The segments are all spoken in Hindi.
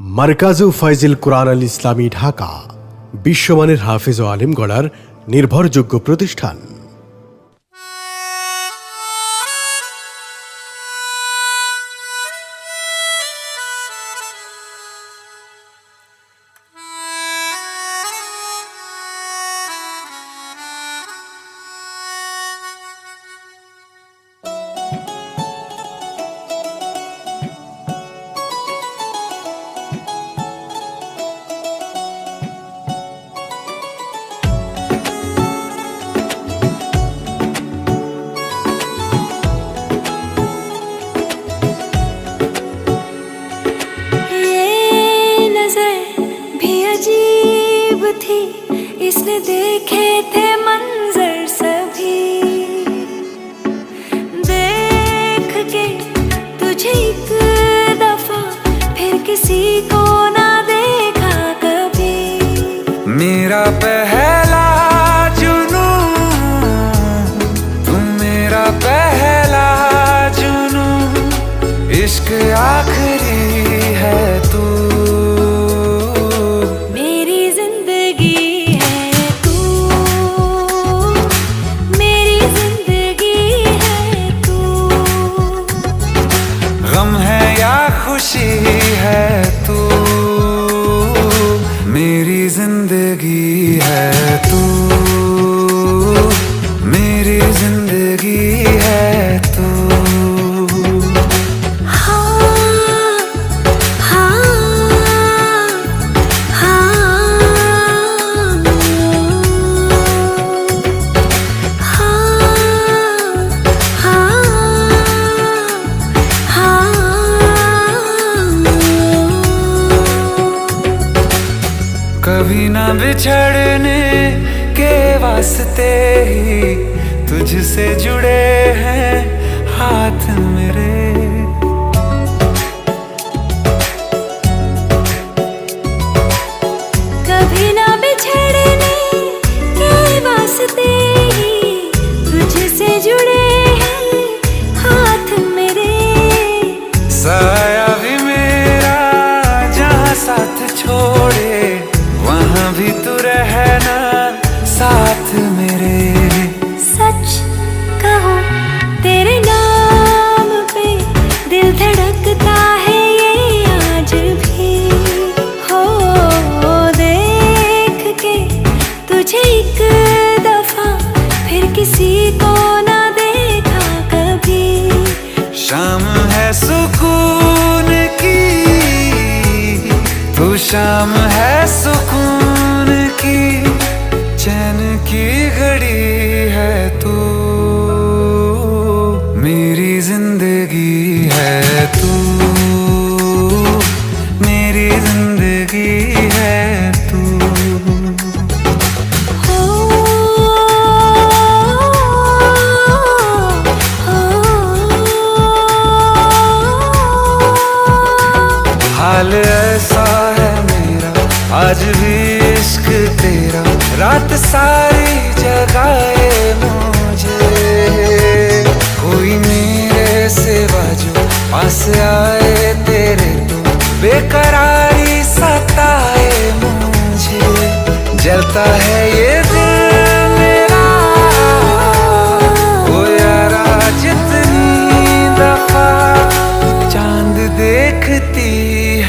মারকাজু ফাইজিল কুরআন আল ইসলামী ঢাকা বিশ্বমানের হাফেজ ও আলেম গড়ার নির্ভরযোগ্য প্রতিষ্ঠান। थी इसने देखे थे मंजर सभी, देख के तुझे एक दफा फिर किसी को ना देखा कभी। मेरा पहला जुनू तू मेरा पहला जुनू, इश्क आखिरी है तू। गम है या खुशी है तू, मेरी जिंदगी है तू, मेरी जिंदगी है तू। कभी ना बिछड़ने के वास्ते ही तुझसे जुड़े हैं हाथ मेरे। कभी ना बिछड़ने के वास्ते ही तुझसे जुड़े हैं हाथ मेरे। साया भी मेरा जहाँ साथ छोड़े वहाँ भी तू रहना साथ मेरे। सच कहो तेरे नाम पे दिल धड़कता है ये आज भी। हो देख के तुझे एक दफा फिर किसी को ना देखा कभी। शाम है सुकून की तू, शाम है सुकून की, चैन की घड़ी है तू, मेरी जिंदगी है तू, मेरी जिंदगी है तू। हाल ऐसा है मेरा आज भी इश्क तेरा, रात सारी जगाए मुझे। कोई मेरे सिवा जो पास आए तेरे तो बेकरारी सताए मुझे, जलता है ये दिल मेरा ओ यारा, जितनी दफा चांद देखती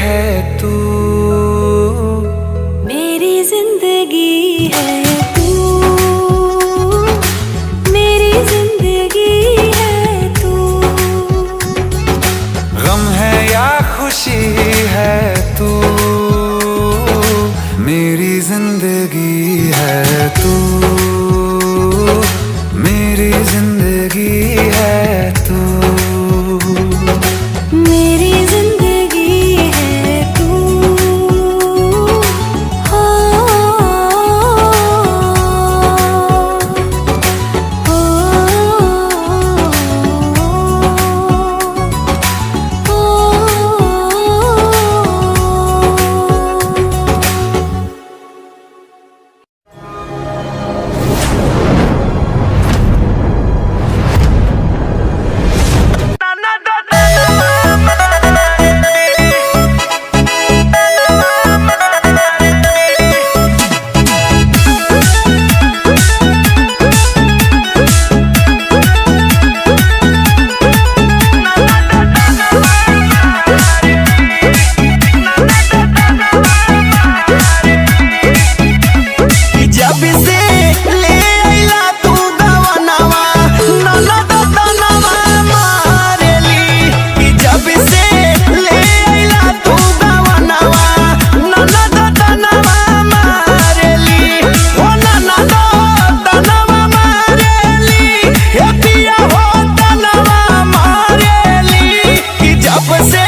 है तू, मेरी जिंदगी है तू, मेरी जिंदगी है तू। गम है या खुशी है तू, मेरी जिंदगी है तू, मेरी जिंदगी है तू, मेरी जिंदगी है तू। हो, जब से ले आइला तू गवनवा ननद तनवा मारेली, जब से ले आइला तू गवनवा ननद तनवा मारेली, ओ ननद तनवा मारेली, हे पिया हो तनवा मारेली, जब से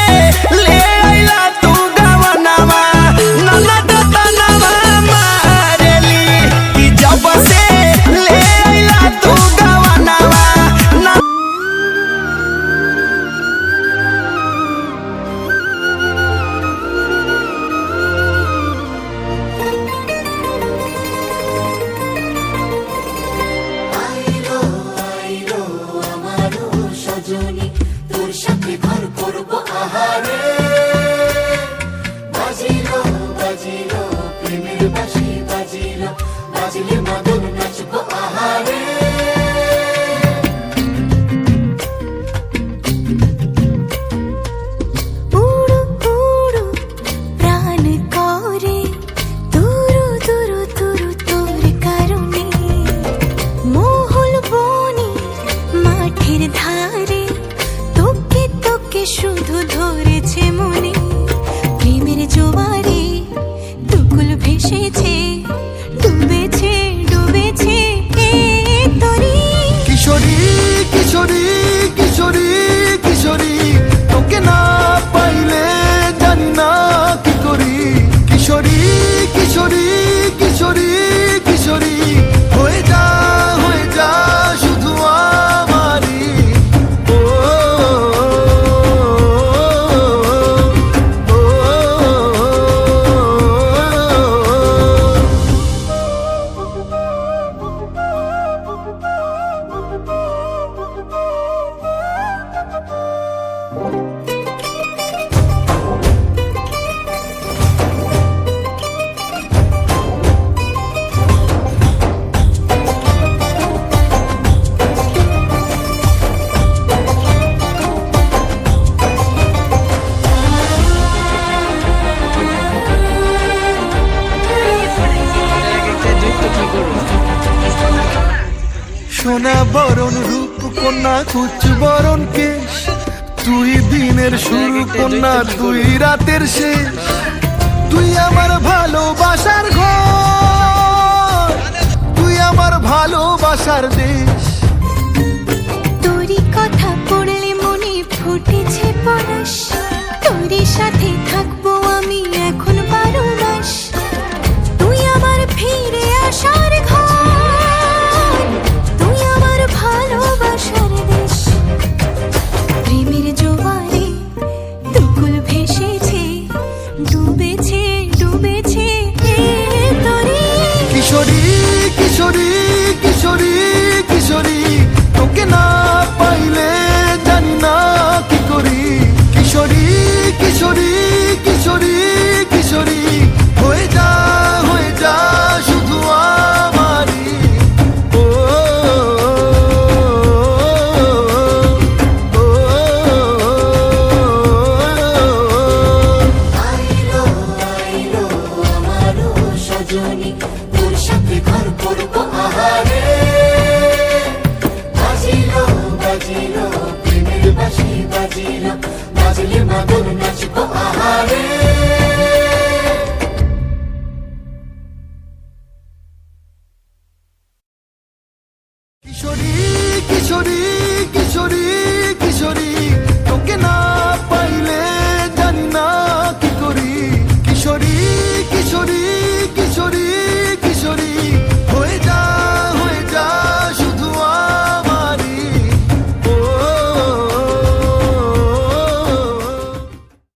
ले आइला तू गवनवा ननद तनवा मारेली, जब से ले आइला तू गवनवा न উড়ু উড়ু প্রাণ করে দুরু দুরু দুরু তোর কারণে, মহল বনে মাঠের ধারে তোকে তোকে শুধু ধরেছে মনে, প্রেমের জোয়ারে দুকুল ভেসেছে, ডুবেছে ডুবেছে এ তরি। কিশোরী কিশোরী কিশোরী কিশোরী, তোকে না পাইলে জানি না কি করি, কিশোরী কিশোরী কিশোরী কিশোরী, হয়ে যা শুধু আমারি, ও ও, ও, সোনা বরণ রূপ কন্যা কুচ বরণ কেশ, তুই দিনের শুরু কন্যা তুই রাতের শেষ, তুই আমার ভালোবাসার ঘর, তুই আমার ভালোবাসার দেশ। তোরই কথা পড়লে মনে ফুটেছে পরশ, তোরই সাথে থাকবো আমি এখন 12 মাস, তুই আমার ফিরে আসার ঘর, তুই আমার ভালোবাসার দেশ, প্রেমের জোয়ারে দুকুল ভেসেছে, ডুবেছে ডুবেছে এ তরি। কিশোরী কিশোরী কিশোরী কিশোরী, তোকে না পাইলে জানি না কি করি, কিশোরী কিশোরী কিশোরী কিশোরী